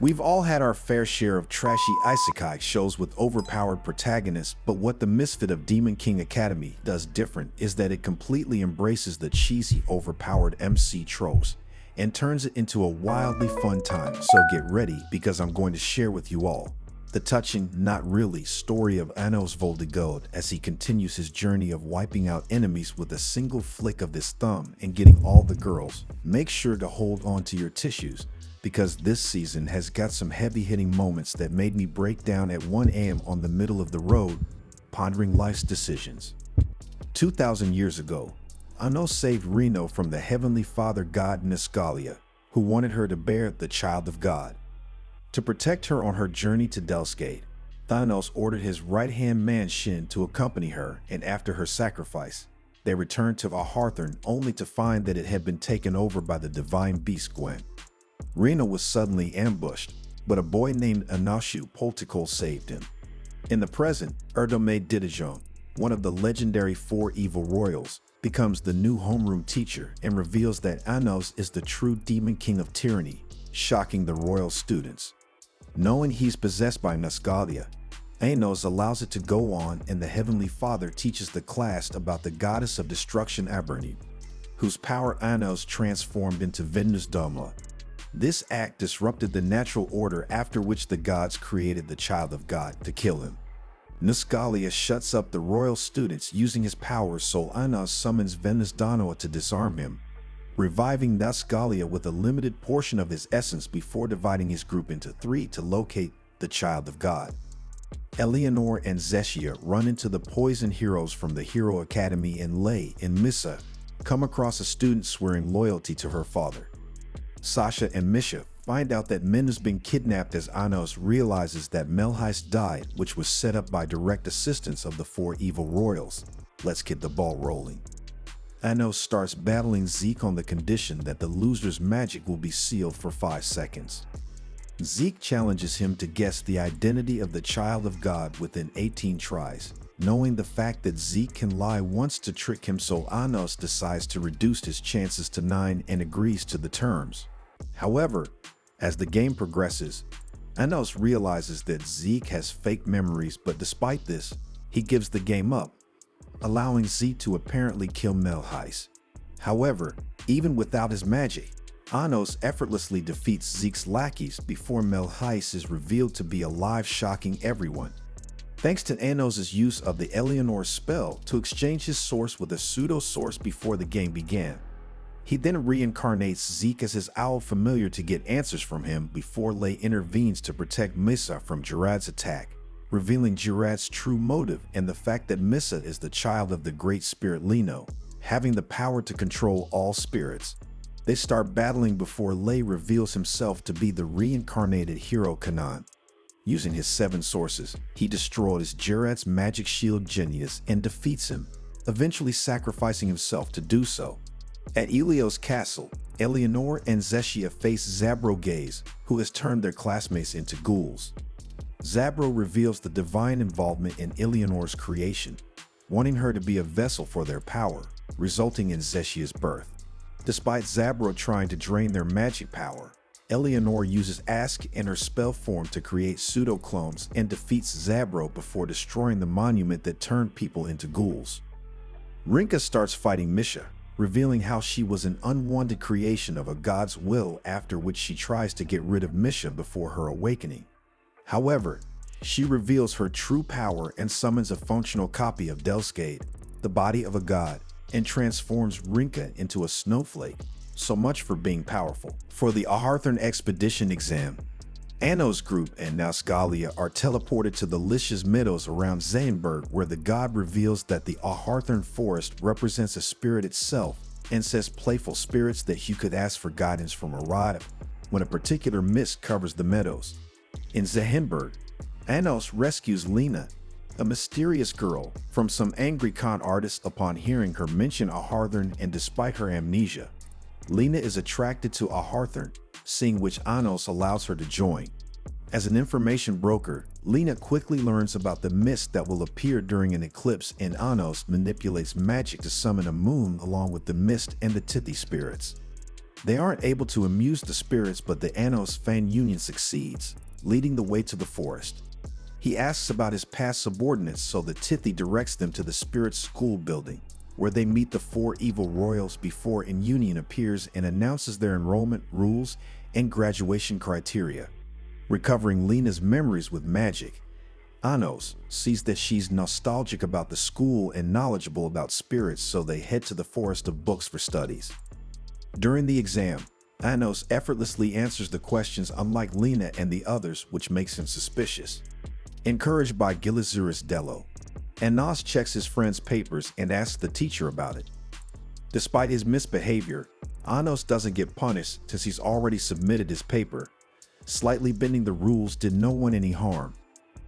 We've all had our fair share of trashy Isekai shows with overpowered protagonists, but what the Misfit of Demon King Academy does different is that it completely embraces the cheesy, overpowered MC tropes and turns it into a wildly fun time. So get ready, because I'm going to share with you all the touching, not really, story of Anos Voldigode as he continues his journey of wiping out enemies with a single flick of his thumb and getting all the girls. Make sure to hold on to your tissues, because this season has got some heavy-hitting moments that made me break down at 1 a.m. on the middle of the road, pondering life's decisions. 2,000 years ago, Anos saved Reno from the Heavenly Father god Niscalia, who wanted her to bear the child of God. To protect her on her journey to Delsgate, Thanos ordered his right-hand man Shin to accompany her, and after her sacrifice, they returned to Aharthurn only to find that it had been taken over by the divine beast Gwen. Reno was suddenly ambushed, but a boy named Anashu Poltikol saved him. In the present, Erdome Didajon, one of the legendary 4 evil royals, becomes the new homeroom teacher and reveals that Anos is the true demon king of tyranny, shocking the royal students. Knowing he's possessed by Niscalia, Anos allows it to go on, and the Heavenly Father teaches the class about the goddess of destruction Aberni, whose power Anos transformed into Venus Domla. This act disrupted the natural order, after which the gods created the child of God to kill him. Niscalia shuts up the royal students using his powers, so Anos summons Venus Donoa to disarm him, reviving Niscalia with a limited portion of his essence before dividing his group into 3 to locate the child of God. Eleanor and Zeshia run into the poison heroes from the Hero Academy, and Lei and Missa come across a student swearing loyalty to her father. Sasha and Misha find out that Min has been kidnapped as Anos realizes that Melheis died, which was set up by direct assistance of the 4 evil royals. Let's get the ball rolling. Anos starts battling Zeke on the condition that the loser's magic will be sealed for 5 seconds. Zeke challenges him to guess the identity of the child of God within 18 tries. Knowing the fact that Zeke can lie once to trick him, so Anos decides to reduce his chances to 9 and agrees to the terms. However, as the game progresses, Anos realizes that Zeke has fake memories, but despite this, he gives the game up, allowing Zeke to apparently kill Melheis. However, even without his magic, Anos effortlessly defeats Zeke's lackeys before Melheis is revealed to be alive, shocking everyone. Thanks to Anos' use of the Eleanor spell to exchange his source with a pseudo-source before the game began. He then reincarnates Zeke as his owl familiar to get answers from him before Lei intervenes to protect Missa from Gerard's attack, revealing Gerard's true motive and the fact that Missa is the child of the great spirit Lino, having the power to control all spirits. They start battling before Lei reveals himself to be the reincarnated hero Kanan. Using his 7 sources, he destroys Gerard's magic shield Genius and defeats him, eventually sacrificing himself to do so. At Elios Castle, Eleanor and Zeshia face Zabro Gaze, who has turned their classmates into ghouls. Zabro reveals the divine involvement in Eleanor's creation, wanting her to be a vessel for their power, resulting in Zeshia's birth. Despite Zabro trying to drain their magic power, Eleanor uses Ask and her spell form to create pseudo-clones and defeats Zabro before destroying the monument that turned people into ghouls. Rinka starts fighting Misha, revealing how she was an unwanted creation of a god's will, after which she tries to get rid of Misha before her awakening. However, she reveals her true power and summons a functional copy of Delsgate, the body of a god, and transforms Rinka into a snowflake. So much for being powerful. For the Aharthurn expedition exam, Anos' group and Niscalia are teleported to the Licious Meadows around Zainberg, where the god reveals that the Aharthurn forest represents a spirit itself and says playful spirits that you could ask for guidance from Arada when a particular mist covers the meadows. In Zahenberg, Anos rescues Lena, a mysterious girl, from some angry con artists upon hearing her mention Aharthurn, and despite her amnesia, Lena is attracted to Aharthurn, seeing which Anos allows her to join. As an information broker, Lena quickly learns about the mist that will appear during an eclipse, and Anos manipulates magic to summon a moon along with the mist and the Tithi spirits. They aren't able to amuse the spirits, but the Anos fan union succeeds, leading the way to the forest. He asks about his past subordinates, so the Tithy directs them to the spirit school building, where they meet the four evil royals before In Union appears and announces their enrollment rules and graduation criteria. Recovering Lena's memories with magic, Anos sees that she's nostalgic about the school and knowledgeable about spirits, so they head to the forest of books for studies. During the exam, Anos effortlessly answers the questions unlike Lena and the others, which makes him suspicious. Encouraged by Gilizuris Dello, Anos checks his friend's papers and asks the teacher about it. Despite his misbehavior, Anos doesn't get punished since he's already submitted his paper. Slightly bending the rules did no one any harm.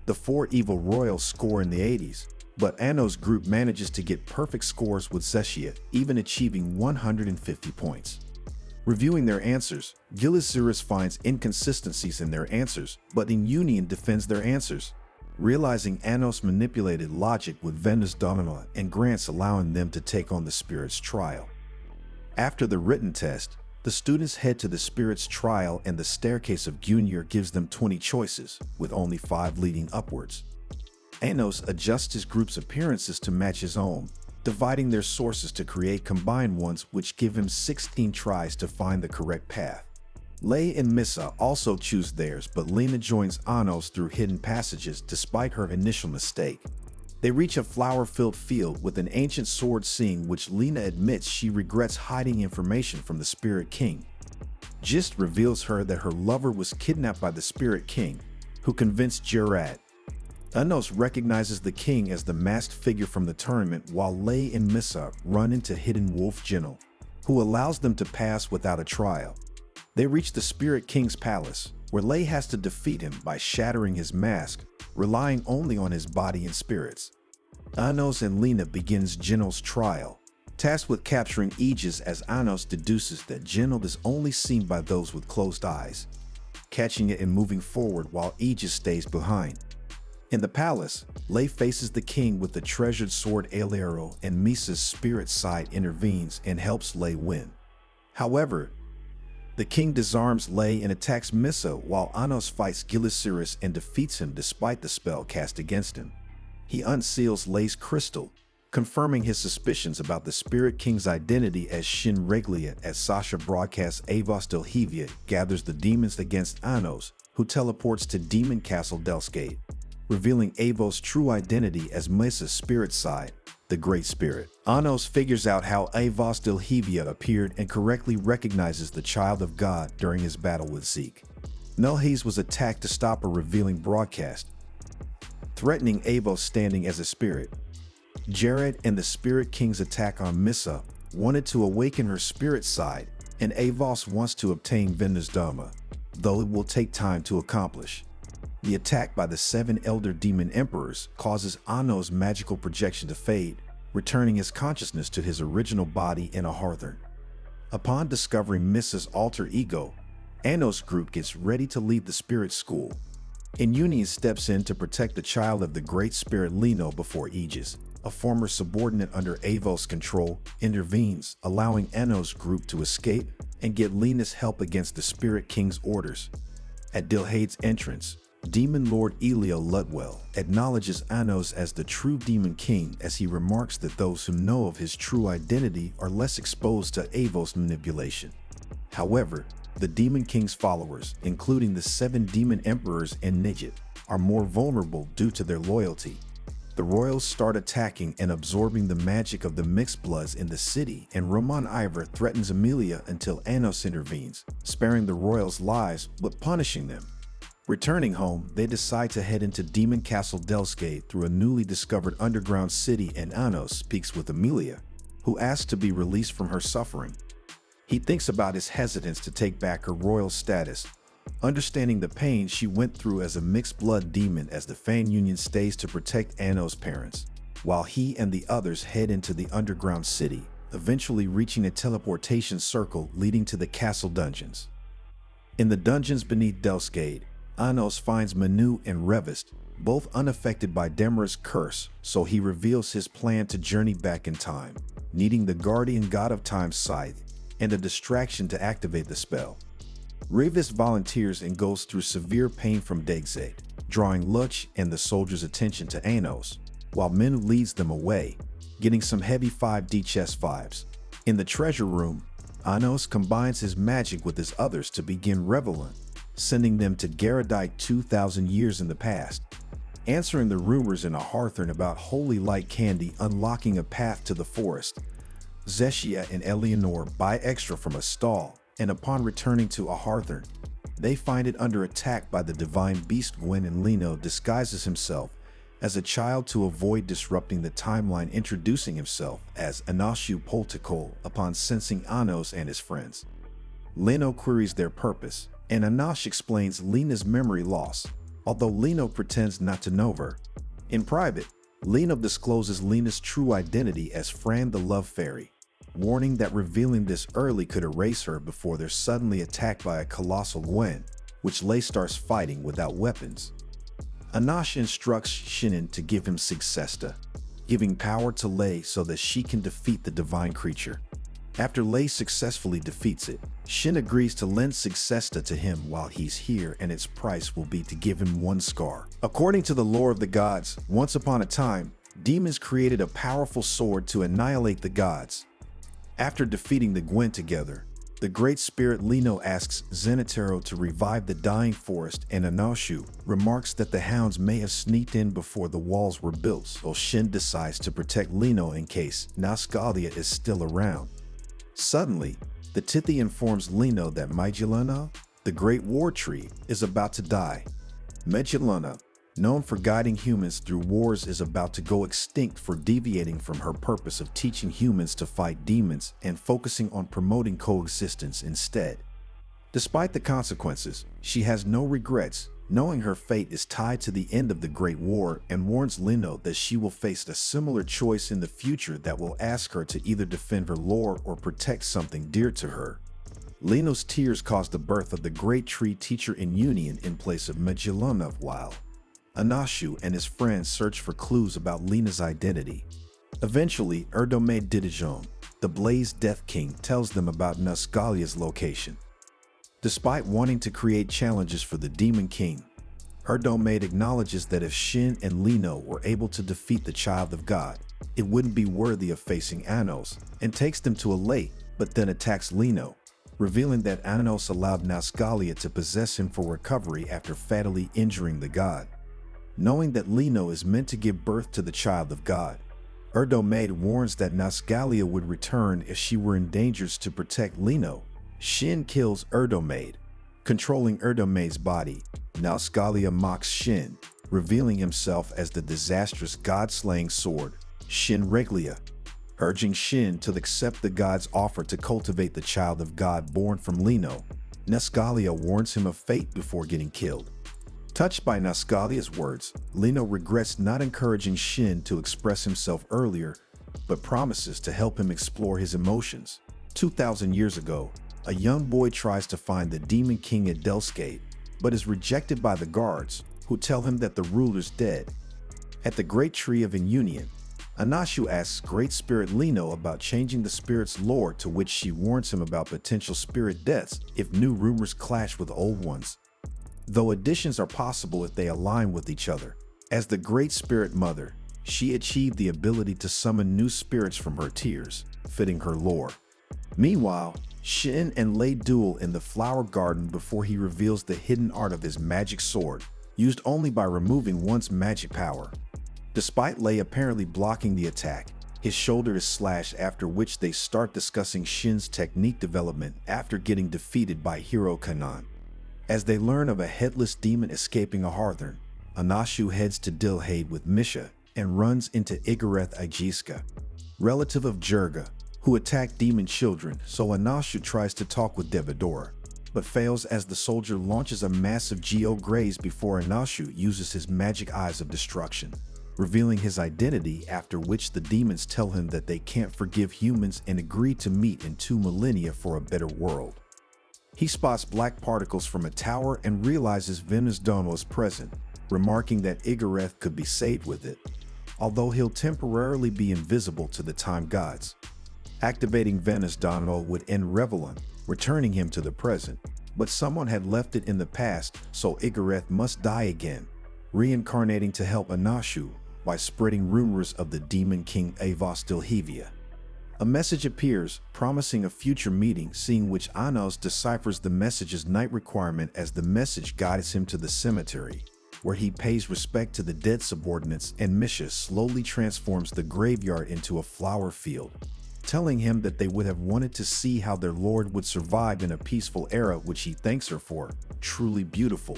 The four evil royals score in the 80s, but Anos' group manages to get perfect scores with Zeshia, even achieving 150 points. Reviewing their answers, Gilizuris finds inconsistencies in their answers, but In Union defends their answers, realizing Anos manipulated logic with Venus Domina and grants allowing them to take on the spirit's trial. After the written test, the students head to the spirit's trial, and the staircase of Gunyer gives them 20 choices, with only 5 leading upwards. Anos adjusts his group's appearances to match his own, dividing their sources to create combined ones, which give him 16 tries to find the correct path. Lei and Missa also choose theirs, but Lena joins Anos through hidden passages despite her initial mistake. They reach a flower-filled field with an ancient sword, seeing which Lena admits she regrets hiding information from the Spirit King. Gist reveals her that her lover was kidnapped by the Spirit King, who convinced Gerard. Anos recognizes the king as the masked figure from the tournament, while Lei and Missa run into hidden Wolf Jinno, who allows them to pass without a trial. They reach the Spirit King's palace, where Lei has to defeat him by shattering his mask, relying only on his body and spirits. Anos and Lena begins Jinno's trial, tasked with capturing Aegis, as Anos deduces that Jinno is only seen by those with closed eyes, catching it and moving forward while Aegis stays behind. In the palace, Lei faces the king with the treasured sword Alero, and Misa's spirit side intervenes and helps Lei win. However, the king disarms Lei and attacks Missa, while Anos fights Gilizuris and defeats him despite the spell cast against him. He unseals Lei's crystal, confirming his suspicions about the Spirit King's identity as Shin Reglia, as Sasha broadcasts Avos Delhevia gathers the demons against Anos, who teleports to Demon Castle Delsgate, revealing Avos' true identity as Misa's spirit side, the Great Spirit. Anos figures out how Avos Delhevia appeared and correctly recognizes the Child of God during his battle with Zeke. Nelhes was attacked to stop a revealing broadcast, threatening Avos standing as a spirit. Jared and the Spirit King's attack on Missa wanted to awaken her spirit side, and Avos wants to obtain Venus Dharma, though it will take time to accomplish. The attack by the 7 Elder Demon Emperors causes Anos' magical projection to fade, returning his consciousness to his original body in a hearthurn. Upon discovering Missa's alter ego, Anos' group gets ready to leave the spirit school. In Union steps in to protect the child of the Great Spirit Leno before Aegis, a former subordinate under Avos' control, intervenes, allowing Anos' group to escape and get Lena's help against the Spirit King's orders. At Dilhade's entrance, Demon Lord Elio Ludwell acknowledges Anos as the true Demon King, as he remarks that those who know of his true identity are less exposed to Avos' manipulation. However, the Demon King's followers, including the 7 Demon Emperors and Nidget, are more vulnerable due to their loyalty. The royals start attacking and absorbing the magic of the mixed bloods in the city, and Roman Ivor threatens Amelia until Anos intervenes, sparing the royals' lives but punishing them. Returning home, they decide to head into Demon Castle Delsgate through a newly discovered underground city, and Anos speaks with Amelia, who asks to be released from her suffering. He thinks about his hesitance to take back her royal status, understanding the pain she went through as a mixed-blood demon, as the fan union stays to protect Anos' parents, while he and the others head into the underground city, eventually reaching a teleportation circle leading to the castle dungeons. In the dungeons beneath Delsgate, Anos finds Manu and Revist, both unaffected by Demara's curse, so he reveals his plan to journey back in time, needing the guardian god of time's scythe, and a distraction to activate the spell. Revis volunteers and goes through severe pain from Degze, drawing Luch and the soldiers' attention to Anos, while Minu leads them away, getting some heavy 5D chess vibes. In the treasure room, Anos combines his magic with his others to begin reveling, sending them to Garadite 2,000 years in the past, answering the rumors in a Harthorn about holy light candy unlocking a path to the forest. Zeshia and Eleanor buy extra from a stall, and upon returning to a Harthorn, they find it under attack by the divine beast. Gwen, and Lino disguises himself as a child to avoid disrupting the timeline, introducing himself as Anashu Poltikol upon sensing Anos and his friends. Lino queries their purpose, and Anash explains Lena's memory loss, although Lino pretends not to know her. In private, Lino discloses Lena's true identity as Fran the Love Fairy, warning that revealing this early could erase her before they're suddenly attacked by a colossal Gwen, which Lei starts fighting without weapons. Anash instructs Shinin to give him Sigcesta, giving power to Lei so that she can defeat the divine creature. After Lei successfully defeats it, Shin agrees to lend Sigcesta to him while he's here, and its price will be to give him one scar. According to the lore of the gods, once upon a time, demons created a powerful sword to annihilate the gods. After defeating the Gwen together, the Great Spirit Lino asks Zenitaro to revive the dying forest, and Anashu remarks that the hounds may have sneaked in before the walls were built, so Shin decides to protect Lino in case Nazcalia is still around. Suddenly, the Tithi informs Lino that Magellana, the Great War Tree, is about to die. Magellana, known for guiding humans through wars, is about to go extinct for deviating from her purpose of teaching humans to fight demons and focusing on promoting coexistence instead. Despite the consequences, she has no regrets, knowing her fate is tied to the end of the Great War, and warns Lino that she will face a similar choice in the future that will ask her to either defend her lore or protect something dear to her. Lino's tears cause the birth of the Great Tree Teacher in Union in place of Magellana, while Anashu and his friends search for clues about Lena's identity. Eventually, Erdome Didijon, the Blaze Death King, tells them about Nazcalia's location. Despite wanting to create challenges for the Demon King, Erdome acknowledges that if Shin and Lino were able to defeat the Child of God, it wouldn't be worthy of facing Anos, and takes them to a lake, but then attacks Lino, revealing that Anos allowed Nazcalia to possess him for recovery after fatally injuring the god. Knowing that Lino is meant to give birth to the Child of God, Erdome warns that Nazcalia would return if she were endangered. To protect Lino, Shin kills Erdome. Controlling Erdome's body, Nazcalia mocks Shin, revealing himself as the disastrous god-slaying sword, Shin Reglia, urging Shin to accept the god's offer to cultivate the Child of God born from Lino. Nazcalia warns him of fate before getting killed. Touched by Nazcalia's words, Lino regrets not encouraging Shin to express himself earlier, but promises to help him explore his emotions. 2,000 years ago, a young boy tries to find the Demon King at Delskate, but is rejected by the guards, who tell him that the ruler's dead. At the Great Tree of Inunion, Anashu asks Great Spirit Lino about changing the spirit's lore, to which she warns him about potential spirit deaths if new rumors clash with old ones, though additions are possible if they align with each other. As the Great Spirit Mother, she achieved the ability to summon new spirits from her tears, fitting her lore. Meanwhile, Shin and Lei duel in the flower garden before he reveals the hidden art of his magic sword, used only by removing one's magic power. Despite Lei apparently blocking the attack, his shoulder is slashed, after which they start discussing Shin's technique development after getting defeated by Hero Kanan. As they learn of a headless demon escaping a Harthorn, Anashu heads to Dilhade with Misha and runs into Igareth Ijiska, relative of Jurga, who attacked demon children, so Anashu tries to talk with Devidora, but fails as the soldier launches a massive Geo-Graze before Anashu uses his magic eyes of destruction, revealing his identity, after which the demons tell him that they can't forgive humans and agree to meet in 2 millennia for a better world. He spots black particles from a tower and realizes Venus Domo is present, remarking that Igareth could be saved with it, although he'll temporarily be invisible to the time gods. Activating Venus Dono would end Revelon, returning him to the present. But someone had left it in the past, so Igareth must die again, reincarnating to help Anashu by spreading rumors of the Demon King Avos Dilhevia. A message appears, promising a future meeting, seeing which Anos deciphers the message's night requirement as the message guides him to the cemetery, where he pays respect to the dead subordinates, and Misha slowly transforms the graveyard into a flower field, telling him that they would have wanted to see how their lord would survive in a peaceful era, which he thanks her for. Truly beautiful.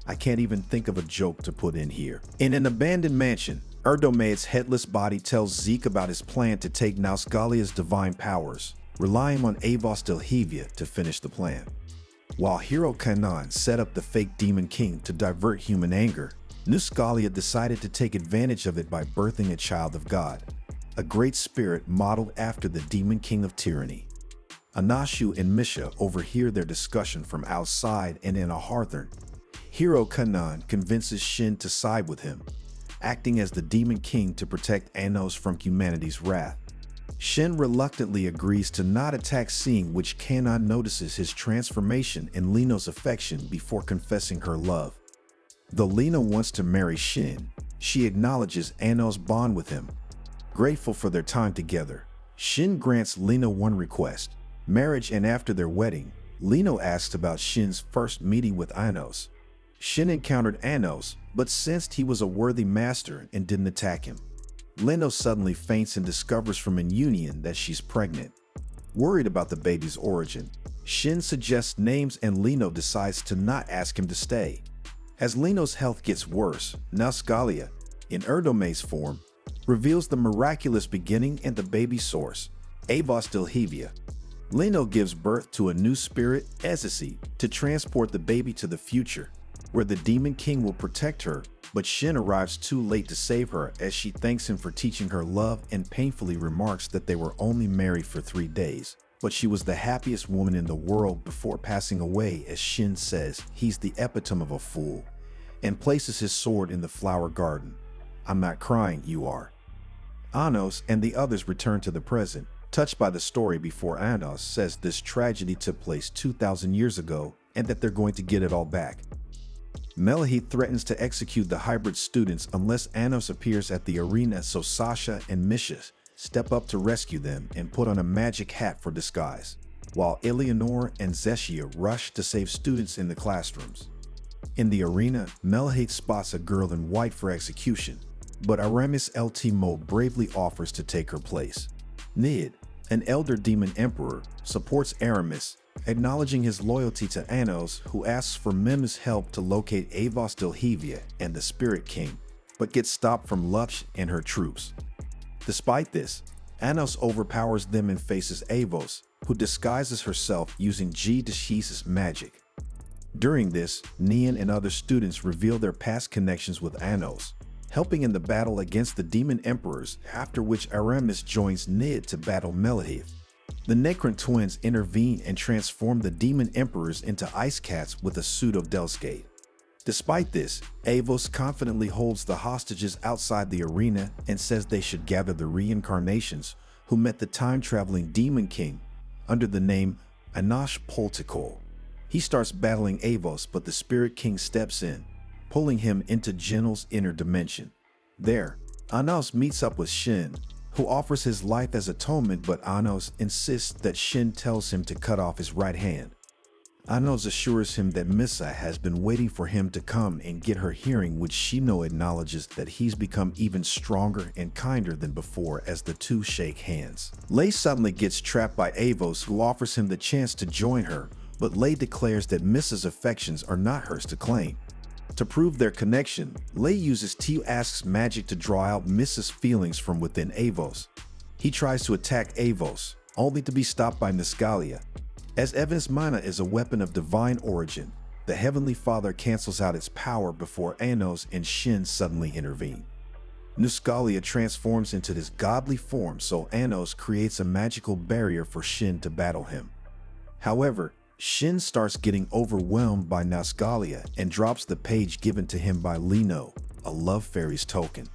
I can't even think of a joke to put in here. In an abandoned mansion, Erdomaid's headless body tells Zeke about his plan to take Nausgalia's divine powers, relying on Avos Dilhevia to finish the plan. While Hero Kanan set up the fake Demon King to divert human anger, Nausgalia decided to take advantage of it by birthing a child of God, a great spirit modeled after the Demon King of Tyranny. Anashu and Misha overhear their discussion from outside, and in a Harthorn, Hero Kanan convinces Shin to side with him, acting as the Demon King to protect Anos from humanity's wrath. Shin reluctantly agrees to not attack, seeing which Kanan notices his transformation in Lino's affection before confessing her love. Though Lino wants to marry Shin, she acknowledges Anos' bond with him. Grateful for their time together, Shin grants Lino one request: marriage, and after their wedding, Lino asks about Shin's first meeting with Anos. Shin encountered Anos, but sensed he was a worthy master and didn't attack him. Lino suddenly faints and discovers from an union that she's pregnant. Worried about the baby's origin, Shin suggests names, and Lino decides to not ask him to stay. As Lino's health gets worse, Nausgalia, in Erdomaid's form, reveals the miraculous beginning and the baby's source, Avos Dilhevia. Lino gives birth to a new spirit, Ezisi, to transport the baby to the future, where the Demon King will protect her, but Shin arrives too late to save her, as she thanks him for teaching her love and painfully remarks that they were only married for 3 days, but she was the happiest woman in the world before passing away, as Shin says he's the epitome of a fool, and places his sword in the flower garden. I'm not crying, you are. Anos and the others return to the present, touched by the story before. Anos says this tragedy took place 2,000 years ago and that they're going to get it all back. Melahith threatens to execute the hybrid students unless Anos appears at the arena, so Sasha and Misha step up to rescue them and put on a magic hat for disguise, while Eleanor and Zeshia rush to save students in the classrooms. In the arena, Melahith spots a girl in white for execution, but Aramis Eltimo bravely offers to take her place. Nid, an elder demon emperor, supports Aramis, acknowledging his loyalty to Anos, who asks for Mem's help to locate Avos Dilhevia and the Spirit King, but gets stopped from Lupsh and her troops. Despite this, Anos overpowers them and faces Avos, who disguises herself using G. Deshisa's magic. During this, Nian and other students reveal their past connections with Anos, helping in the battle against the demon emperors, after which Aramis joins Nid to battle Melahith. The Necron twins intervene and transform the demon emperors into ice cats with a pseudo-Delskate. Despite this, Avos confidently holds the hostages outside the arena and says they should gather the reincarnations who met the time-traveling Demon King under the name Anash Poltikol. He starts battling Avos, but the Spirit King steps in, pulling him into Genel's inner dimension. There, Anos meets up with Shin, who offers his life as atonement, but Anos insists that Shin tells him to cut off his right hand. Anos assures him that Missa has been waiting for him to come and get her hearing, which Shino acknowledges that he's become even stronger and kinder than before as the two shake hands. Lei suddenly gets trapped by Avos, who offers him the chance to join her, but Lei declares that Missa's affections are not hers to claim. To prove their connection, Lei uses T-Ask's magic to draw out Missa's feelings from within Avos. He tries to attack Avos, only to be stopped by Nausgalia. As Evan's mana is a weapon of divine origin, the Heavenly Father cancels out its power before Anos and Shin suddenly intervene. Nausgalia transforms into this godly form, so Anos creates a magical barrier for Shin to battle him. However, Shin starts getting overwhelmed by Nausgalia and drops the page given to him by Lino, a love fairy's token.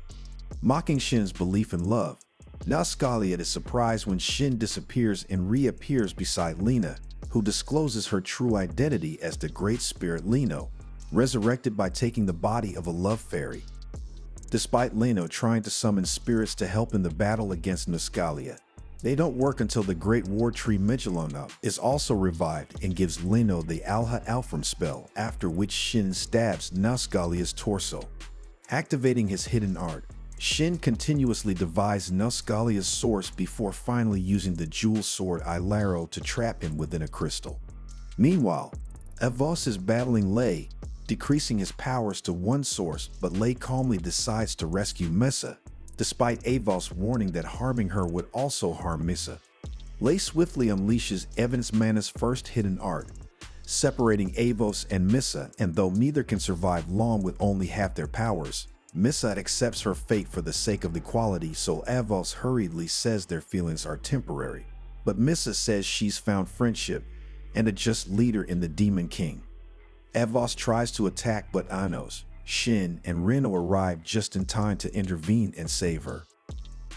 Mocking Shin's belief in love, Nazcalia is surprised when Shin disappears and reappears beside Lena, who discloses her true identity as the Great Spirit Leno, resurrected by taking the body of a love fairy. Despite Leno trying to summon spirits to help in the battle against Nazcalia, they don't work until the Great War Tree Michelona is also revived and gives Leno the Alha Alfram spell, after which Shin stabs Nazcalia's torso. Activating his hidden art, Shin continuously divides Nazcalia's source before finally using the jewel sword Ilaro to trap him within a crystal. Meanwhile, Avos is battling Lei, decreasing his powers to one source, but Lei calmly decides to rescue Misa, despite Avos warning that harming her would also harm Misa. Lei swiftly unleashes Evans Mana's first hidden art, separating Avos and Misa, and though neither can survive long with only half their powers, Misa accepts her fate for the sake of equality, so Avos hurriedly says their feelings are temporary. But Misa says she's found friendship and a just leader in the Demon King. Avos tries to attack, but Anos, Shin, and Reno arrive just in time to intervene and save her.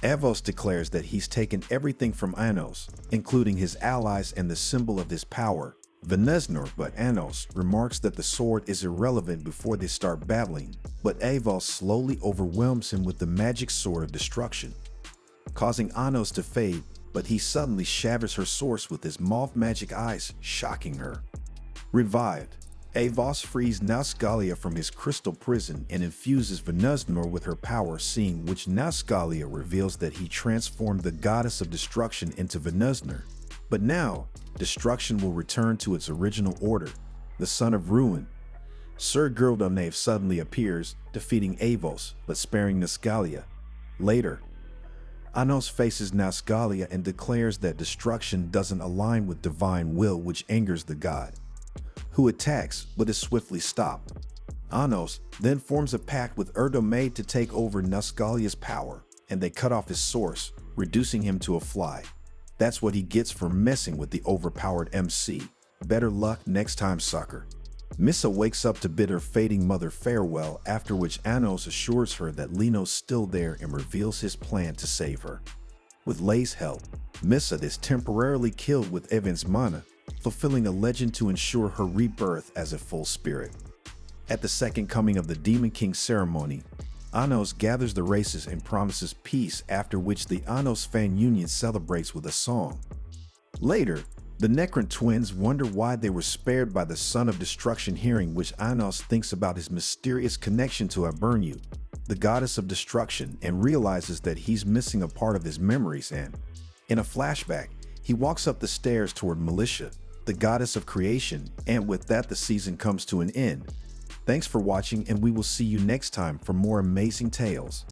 Avos declares that he's taken everything from Anos, including his allies and the symbol of his power, Veneznor, but Anos remarks that the sword is irrelevant before they start battling, but Avos slowly overwhelms him with the magic sword of destruction, causing Anos to fade, but he suddenly shatters her source with his moth magic eyes, shocking her. Revived, Avos frees Nazcalia from his crystal prison and infuses Veneznor with her power, seeing which Nazcalia reveals that he transformed the goddess of destruction into Veneznor. But now, destruction will return to its original order, the son of ruin. Sir Gildonave suddenly appears, defeating Avos, but sparing Nazcalia. Later, Anos faces Nazcalia and declares that destruction doesn't align with divine will, which angers the god, who attacks but is swiftly stopped. Anos then forms a pact with Erdomade to take over Nazcalia's power, and they cut off his source, reducing him to a fly. That's what he gets for messing with the overpowered MC. Better luck next time, sucker. Misa wakes up to bid her fading mother farewell, after which Anos assures her that Leno's still there and reveals his plan to save her. With Lei's help, Misa is temporarily killed with Evans Mana, fulfilling a legend to ensure her rebirth as a full spirit. At the second coming of the Demon King ceremony, Anos gathers the races and promises peace, after which the Anos fan union celebrates with a song. Later, the Necron twins wonder why they were spared by the Son of Destruction, hearing which Anos thinks about his mysterious connection to Abernu, the goddess of destruction, and realizes that he's missing a part of his memories, and, in a flashback, he walks up the stairs toward Militia, the goddess of creation, and with that the season comes to an end. Thanks for watching, and we will see you next time for more amazing tales.